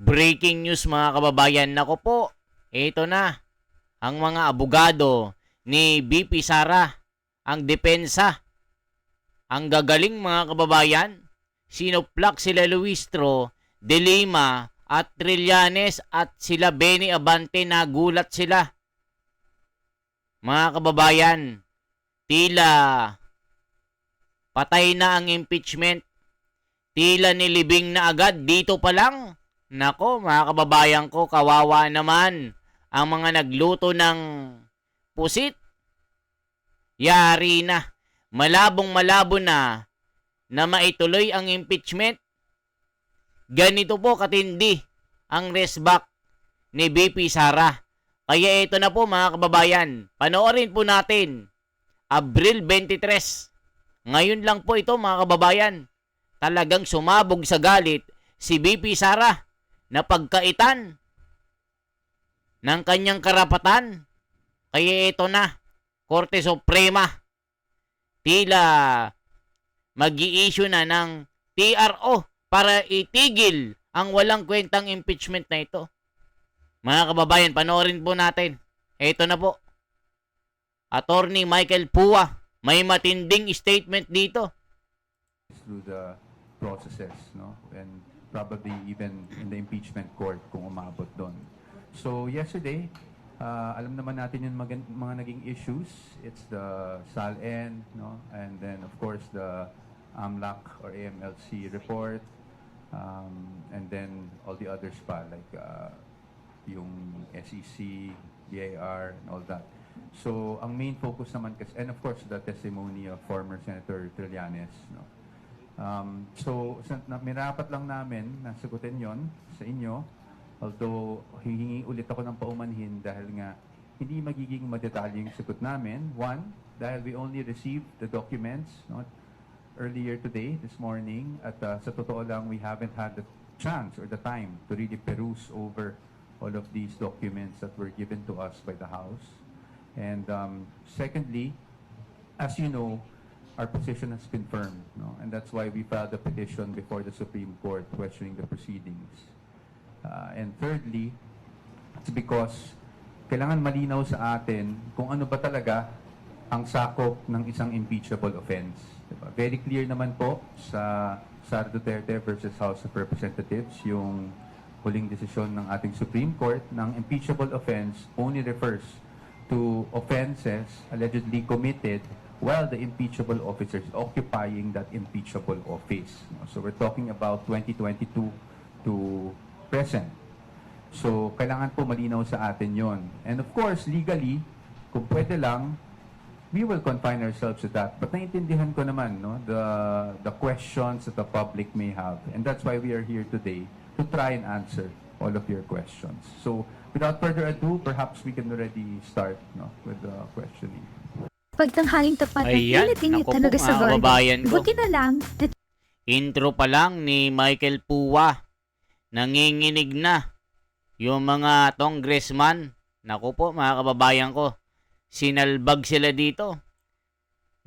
Breaking news mga kababayan, nako po, ito na, ang mga abogado ni BP Sara, ang depensa, ang gagaling mga kababayan, sinuplak sila Luistro, De Lima at Trillanes at sila Benny Abante, nagulat sila. Mga kababayan, tila patay na ang impeachment, tila nilibing na agad dito pa lang. Nako mga kababayan ko, kawawa naman ang mga nagluto ng pusit. Yari na. Malabong malabo na maituloy ang impeachment. Ganito po katindi ang resback ni BP Sara. Kaya ito na po mga kababayan, panoorin po natin. Abril 23. Ngayon lang po ito mga kababayan. Talagang sumabog sa galit si BP Sara na pagkaitan ng kanyang karapatan. Kaya ito na, Korte Suprema, tila mag-i-issue na ng TRO para itigil ang walang kwentang impeachment na ito. Mga kababayan, panoorin po natin. Ito na po. Attorney Michael Pua, may matinding statement dito. Through the processes, no? And probably even in the impeachment court kung umabot doon. So yesterday, alam naman natin yung mga naging issues. It's the SALN, no? And then of course the AMLAC or AMLC report, and then all the others pa like yung SEC, BIR, and all that. So ang main focus naman kasi, and of course the testimony of former Senator Trillanes, no? So, mirapat lang namin na sagutin yon sa inyo. Although, hihingi ulit ako ng paumanhin dahil nga hindi magiging madetalye yung sagot namin. One, dahil we only received the documents earlier today, this morning. At sa totoo lang, we haven't had the chance or the time to really peruse over all of these documents that were given to us by the House. And secondly, as you know, our position has been firm, no? And that's why we filed a petition before the Supreme Court questioning the proceedings. And thirdly, it's because kailangan malinaw sa atin kung ano ba talaga ang sakop ng isang impeachable offense. Diba? Very clear naman po sa Sara Duterte versus House of Representatives, yung huling desisyon ng ating Supreme Court ng impeachable offense only refers to offenses allegedly committed while the impeachable officer is occupying that impeachable office. So we're talking about 2022 to present. So kailangan po malinaw sa atin yon. And of course, legally, kung pwede lang, we will confine ourselves to that. But naiintindihan ko naman, no, the questions that the public may have. And that's why we are here today to try and answer all of your questions. So without further ado, perhaps we can already start, no, with the questioning. Pagtanghaling tapat na Ayan, init-init naku po, talaga sa mga Lord. kababayan ko. Buti na lang, Intro pa lang ni Michael Pua, nanginginig na yung mga congressman. Naku po mga kababayan ko, sinalbag sila dito.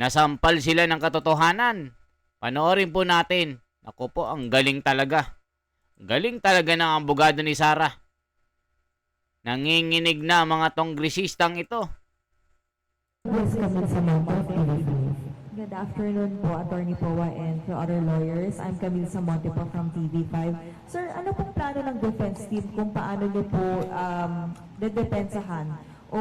Nasampal sila ng katotohanan. Panoorin po natin. Naku po, ang galing talaga. Galing talaga ng abogado ni Sara. Nanginginig na mga kongresistang ito. Yes, Camille Samonte of TV5. Good afternoon po, Attorney Poa and to other lawyers. I'm Camille Samonte po from TV5. Sir, ano pong plano ng defense team kung paano niyo po dedepensahan? O,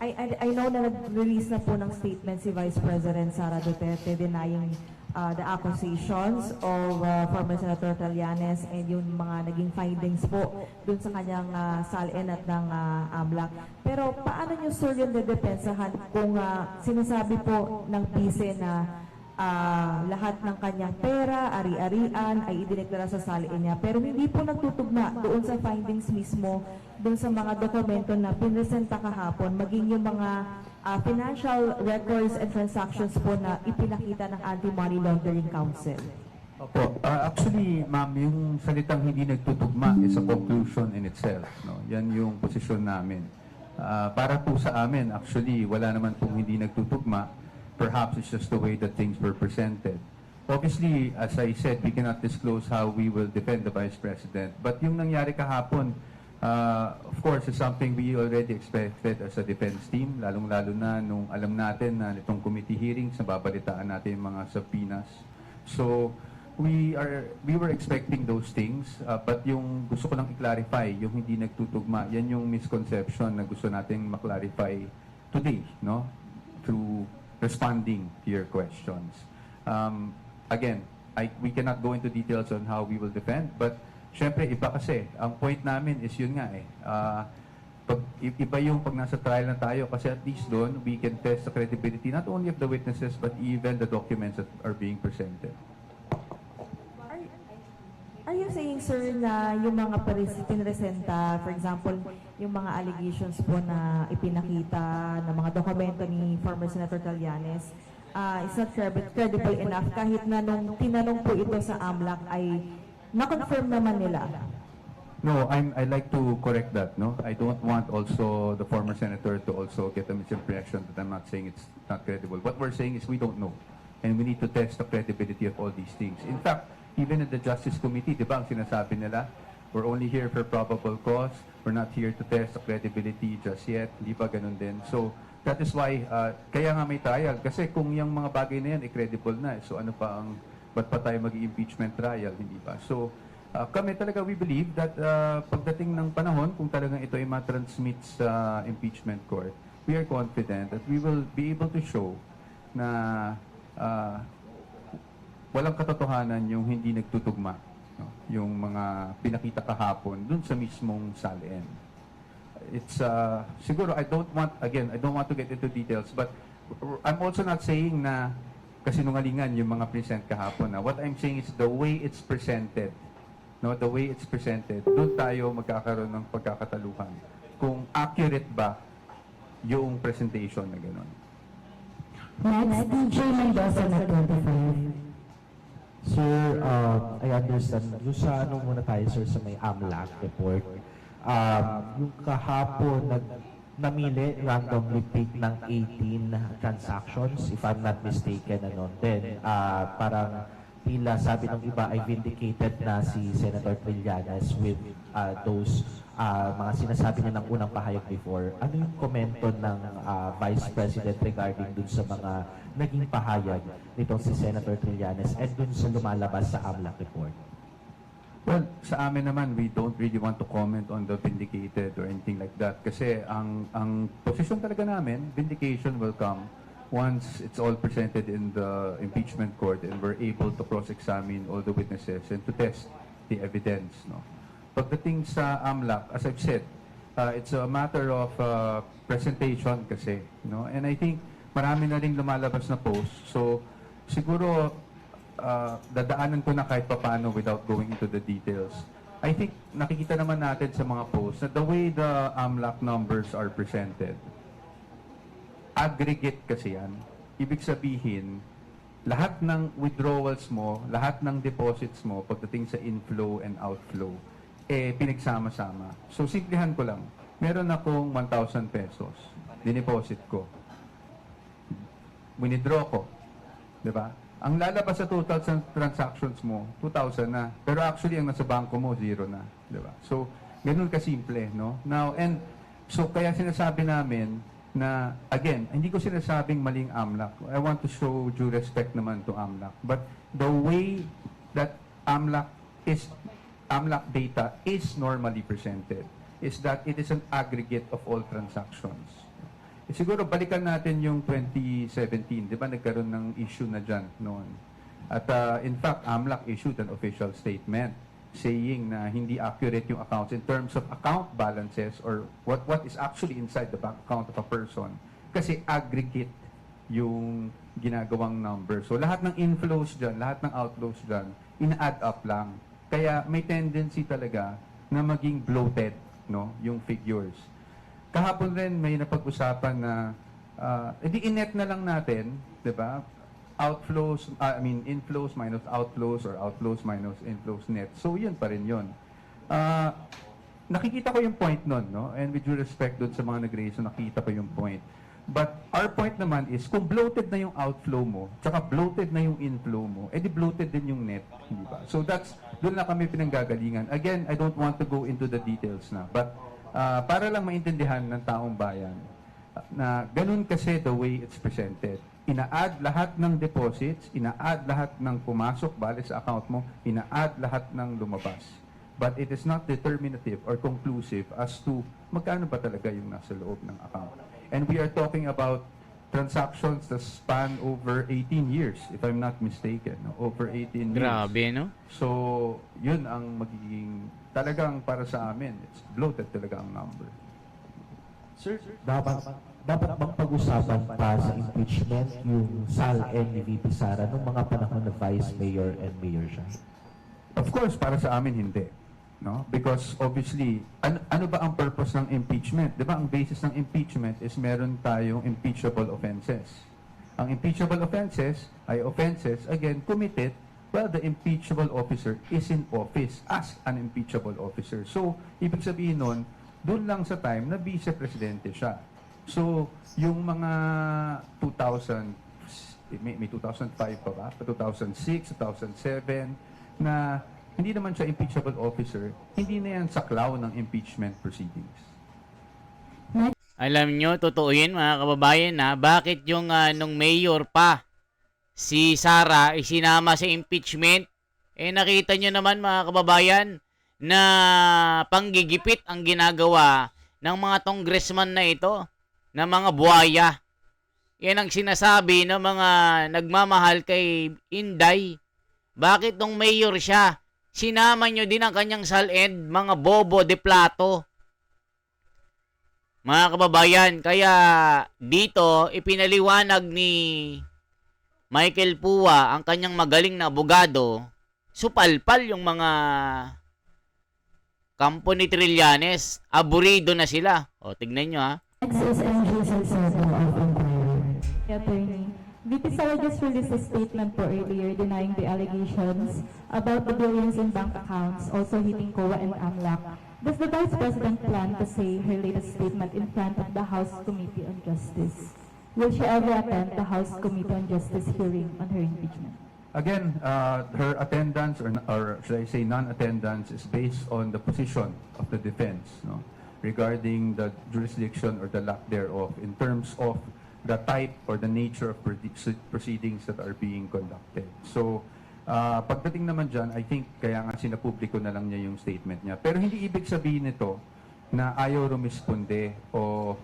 I know na nag-release na po ng statement si Vice President Sara Duterte denying the accusations of former Senator Trillanes and yung mga naging findings po dun sa kanyang SALN at ng AMLAC. Pero paano nyo, sir, yung dedepensahan kung sinasabi po ng bise na lahat ng kanyang pera, ari-arian ay idineklara sa SALN niya, pero hindi po nagtutugma doon sa findings mismo, doon sa mga dokumento na pinresenta kahapon, maging yung mga financial records and transactions po na ipinakita ng Anti-Money Laundering Council? Opo. Actually, ma'am, yung salitang hindi nagtutugma is a conclusion in itself, no? Yan yung posisyon namin. Para po sa amin, actually, wala naman pong hindi nagtutugma. Perhaps it's just the way that things were presented. obviously, as I said, we cannot disclose how we will defend the Vice President. But yung nangyari kahapon, of course, is something we already expected as a defense team, lalong-lalo na nung alam natin na itong committee hearings, nababalitaan natin yung mga subpoenas. So, we were expecting those things, but yung gusto ko lang i-clarify, yung hindi nagtutugma, yan yung misconception na gusto nating ma-clarify today, no? Through responding to your questions. Again, we cannot go into details on how we will defend, but syempre, iba kasi. Ang point namin is yun nga iba yung pag nasa trial na tayo kasi at least doon, we can test the credibility not only of the witnesses but even the documents that are being presented. Are you saying, sir, na yung mga pinresenta, for example, yung mga allegations po na ipinakita ng mga dokumento ni former Senator Trillanes, is not credible enough kahit na nung tinanong po ito sa AMLAC ay na-confirm naman nila? No, I'd like to correct that. No, I don't want also the former senator to also get a misimpression that I'm not saying it's not credible. What we're saying is we don't know, and we need to test the credibility of all these things. In fact, even in the Justice Committee, di ba ang sinasabi nila, we're only here for probable cause. We're not here to test the credibility just yet. Di ba ganun din? So that is why kaya nga may trial. Kasi kung yung mga bagay na yan credible na, so ano pa ang ba't pa tayo mag-impeachment trial, hindi ba? So, kami talaga, we believe that pagdating ng panahon, kung talagang ito ay matransmit sa impeachment court, we are confident that we will be able to show na walang katotohanan yung hindi nagtutugma, no? Yung mga pinakita kahapon dun sa mismong salin. It's, siguro, I don't want to get into details, but I'm also not saying na kasinungalingan yung mga present kahapon. What I'm saying is the way it's presented. No, the way it's presented, doon tayo magkakaroon ng pagkakataluhan. Kung accurate ba yung presentation na gano'n. Next, DJ Mendoza na 25. Sir, I understand. Yung sa ano muna tayo, sir, sa may AMLAC report. Yung kahapon, namili randomly pick ng 18 transactions, if I'm not mistaken, ano. Then, parang tila sabi ng iba ay vindicated na si Senator Trillanes with those mga sinasabi niya ng unang pahayag before. Ano yung komento ng Vice President regarding dun sa mga naging pahayag nitong si Senator Trillanes and dun sa lumalabas sa AMLAC report? Well, sa amin naman, we don't really want to comment on the vindicated or anything like that. Kasi ang position talaga namin, vindication will come once it's all presented in the impeachment court and we're able to cross-examine all the witnesses and to test the evidence. No? Pagdating sa AMLAC, as I've said, it's a matter of presentation kasi. No? And I think marami na rin lumalabas na post. So, siguro, dadaanan ko na kahit paano without going into the details. I think nakikita naman natin sa mga posts na the way the AMLAC numbers are presented, aggregate kasi yan. Ibig sabihin, lahat ng withdrawals mo, lahat ng deposits mo, pagdating sa inflow and outflow, pinagsama-sama. So, simplihan ko lang. Meron akong 1,000 pesos. Dineposit ko. Withdraw ko. Diba? Ang lalabas sa total transactions mo, 2,000 na. Pero actually, ang nasa bangko mo, 0 na. Diba? So, ganun kasimple, no? Now, and so, kaya sinasabi namin, na, again, hindi ko sinasabing maling AMLAC. I want to show due respect naman to AMLAC. But the way that AMLAC data is normally presented is that it is an aggregate of all transactions. Siguro balikan natin yung 2017, di ba nagkaroon ng issue na dyan noon. At in fact, AMLAC issued an official statement saying na hindi accurate yung accounts in terms of account balances or what is actually inside the bank account of a person. Kasi aggregate yung ginagawang number. So lahat ng inflows dyan, lahat ng outflows dyan, ina-add up lang. Kaya may tendency talaga na maging bloated, no, yung figures. Kahapon rin may napag-usapan na edi inet na lang natin, 'di ba? Inflows minus outflows or outflows minus inflows net. So, yun pa rin yun. Nakikita ko yung point nun, no? And with due respect dun sa mga nag-raise, nakikita ko yung point. But our point naman is, kung bloated na yung outflow mo, tsaka bloated na yung inflow mo, edi bloated din yung net, di ba? So doon na kami pinanggagalingan. Again, I don't want to go into the details na, but para lang maintindihan ng taong bayan, na ganun kasi the way it's presented. Ina-add lahat ng deposits, ina-add lahat ng pumasok, bali sa account mo, ina-add lahat ng lumabas. But it is not determinative or conclusive as to magkano ba talaga yung nasa loob ng account. And we are talking about transactions that span over 18 years, if I'm not mistaken. No? Over 18 years. Grabe, no? So, yun ang magiging, talagang para sa amin, it's bloated talaga ang number. Sir, dapat bang pag-usapan pa sa impeachment yung SALN ni VP Sara nung mga panahon na Vice Mayor and Mayor siya? Of course, para sa amin, hindi. No? Because obviously, ano ba ang purpose ng impeachment? Di ba ang basis ng impeachment is meron tayong impeachable offenses. Ang impeachable offenses ay offenses, again, committed while the impeachable officer is in office as an impeachable officer. So, ibig sabihin nun, doon lang sa time na vice-presidente siya. So, yung mga 2000, may 2005 pa ba? 2006, 2007, na hindi naman siya impeachable officer, hindi na yan saklaw ng impeachment proceedings. Alam nyo, totoo yun mga kababayan na bakit yung nung mayor pa si Sara isinama sa impeachment. Nakita nyo naman mga kababayan na panggigipit ang ginagawa ng mga congressman na ito, na mga buhaya. Yan ang sinasabi ng mga nagmamahal kay Inday. Bakit nung mayor siya, sinama nyo din ang kanyang SALN, mga bobo de plato. Mga kababayan, kaya dito ipinaliwanag ni Michael Pua, ang kanyang magaling na abogado, supalpal yung mga kampo ni Trillanes. Aburido na sila. O, tignan nyo ha. XSMG Salcedo of Empire. Attorney, VP Sara just released a statement po earlier denying the allegations about the billions in bank accounts also hitting COA and AMLAC. Does the Vice President plan to say her latest statement in front of the House Committee on Justice? Will she ever attend the House Committee on Justice hearing on her impeachment? Again, her attendance or should I say non-attendance is based on the position of the defense, no, regarding the jurisdiction or the lack thereof in terms of the type or the nature of proceedings that are being conducted. So, pagdating naman dyan, I think kaya nga sinapubliko na lang niya yung statement niya. Pero hindi ibig sabihin nito na ayaw rumisponde o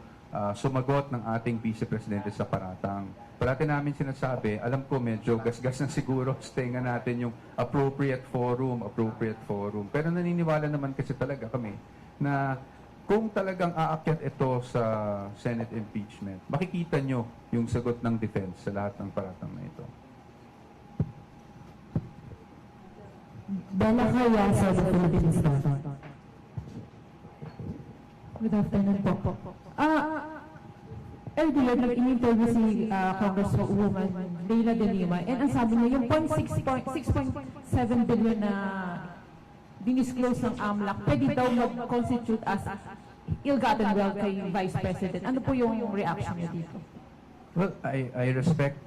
sumagot ng ating Vice Presidente sa paratang. Parati namin sinasabi, alam ko medyo gasgas na siguro sa tenga natin yung appropriate forum. Pero naniniwala naman kasi talaga kami na kung talagang aakyat ito sa Senate impeachment, makikita nyo yung sagot ng defense sa lahat ng paratang na ito. Bella Kaya sa Philippines Star. Good afternoon po. Earlier, nag-interview si Congresswoman Leila De Lima and ang sabi niya, yung 6.7 billion na dinisclose ng AMLAC, pwede daw mag-constitute as ill-gotten wealth kay Vice President. Ano po yung reaction niya dito? Well, I respect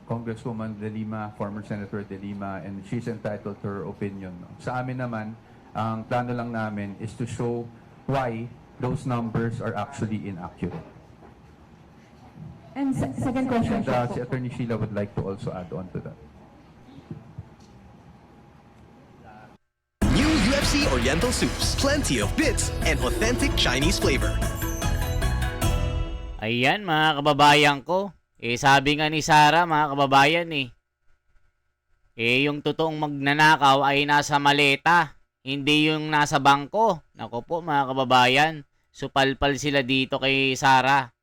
Congresswoman De Lima, former Senator De Lima, and she's entitled to her opinion. No? Sa amin naman, ang plano lang namin is to show why those numbers are actually inaccurate. And second question. And si Attorney Sheila would like to also add on to that. New UFC Oriental Soups. Plenty of bits and authentic Chinese flavor. Ayan mga kababayan ko. Sabi nga ni Sara mga kababayan yung totoong magnanakaw ay nasa maleta, hindi yung nasa bangko. Nako po mga kababayan, supalpal sila dito kay Sara.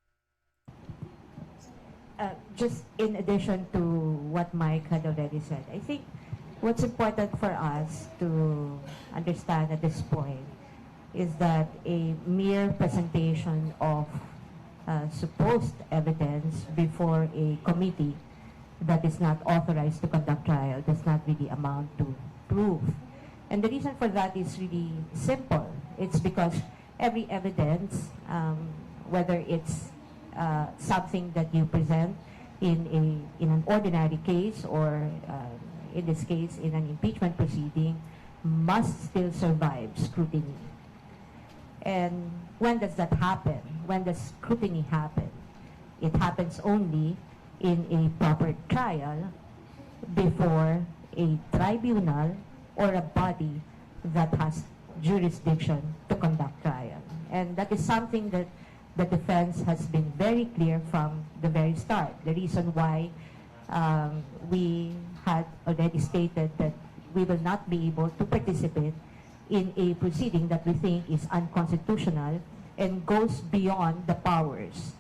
Just in addition to what Mike had already said, I think what's important for us to understand at this point is that a mere presentation of supposed evidence before a committee that is not authorized to conduct trial does not really amount to proof. And the reason for that is really simple. It's because every evidence, whether it's something that you present in an ordinary case, or in this case in an impeachment proceeding, must still survive scrutiny. And when does that happen? When does scrutiny happen? It happens only in a proper trial before a tribunal or a body that has jurisdiction to conduct trial. And that is something that the defense has been very clear from the very start. The reason why we had already stated that we will not be able to participate in a proceeding that we think is unconstitutional and goes beyond the powers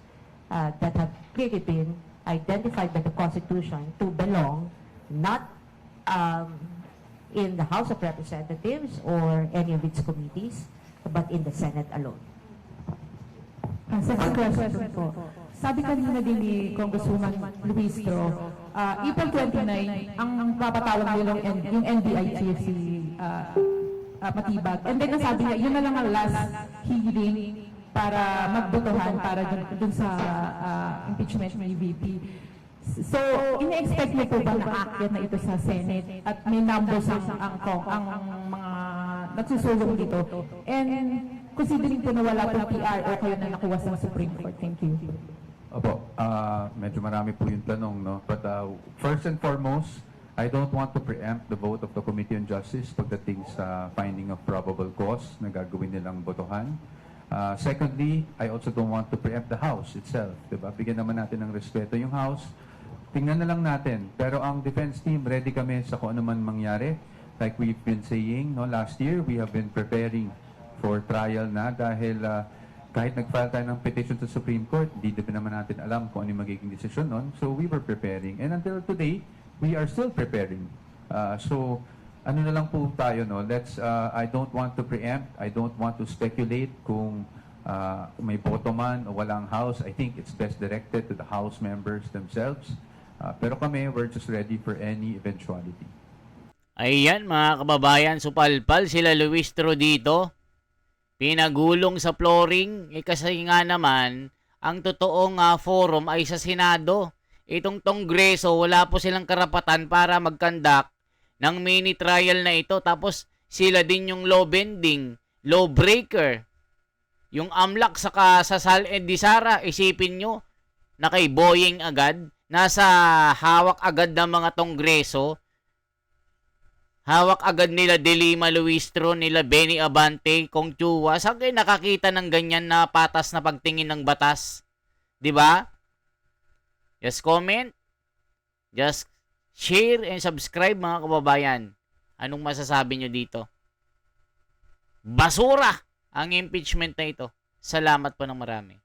that have clearly been identified by the Constitution to belong not in the House of Representatives or any of its committees, but in the Senate alone. Second question po. Sabi kanina din ni Congresswoman Luistro, April 29, ang papatawag nila yung NBI chief si Matibag. And then nasabi niya, yun na lang ang last hearing para magbotohan para dun sa impeachment ni VP. So, ina-expect niyo po ba na aakyat na ito sa Senate at may numbers ang mga nagsusulong dito? And considering po na wala pong PRO kayo na nakuha sa Supreme Court. Thank you. Opo, medyo marami po yung tanong, no? But first and foremost, I don't want to preempt the vote of the Committee on Justice pagdating sa finding of probable cause na gagawin nilang botohan. Secondly, I also don't want to preempt the House itself. Diba? Bigyan naman natin ng respeto yung House. Tingnan na lang natin. Pero ang defense team, ready kami sa kung ano man mangyari. Like we've been saying, no, last year, we have been preparing for trial na dahil kahit nag-file tayo ng petition sa Supreme Court, hindi din naman natin alam kung ano yung magiging desisyon nun. So we were preparing. And until today, we are still preparing. So ano na lang po tayo, no? I don't want to preempt, I don't want to speculate kung may boto man o walang House. I think it's best directed to the House members themselves. Pero kami, we're just ready for any eventuality. Ayan mga kababayan, supalpal sila Luistro dito. Pinagulong sa flooring, kasi nga naman, ang totoong forum ay sa Senado. Itong Kongreso, wala po silang karapatan para mag-conduct ng mini trial na ito. Tapos sila din yung law bending, law breaker. Yung AMLAC saka sa Sal di Sara, isipin nyo, na kay Boying agad, nasa hawak agad ng mga Kongreso. Hawak agad nila De Lima Luistro, nila Benny Abante, Kong Chua. Saan kayo nakakita ng ganyan na patas na pagtingin ng batas? 'Di ba? Just comment, just share and subscribe mga kababayan. Anong masasabi nyo dito? Basura ang impeachment na ito. Salamat po ng marami.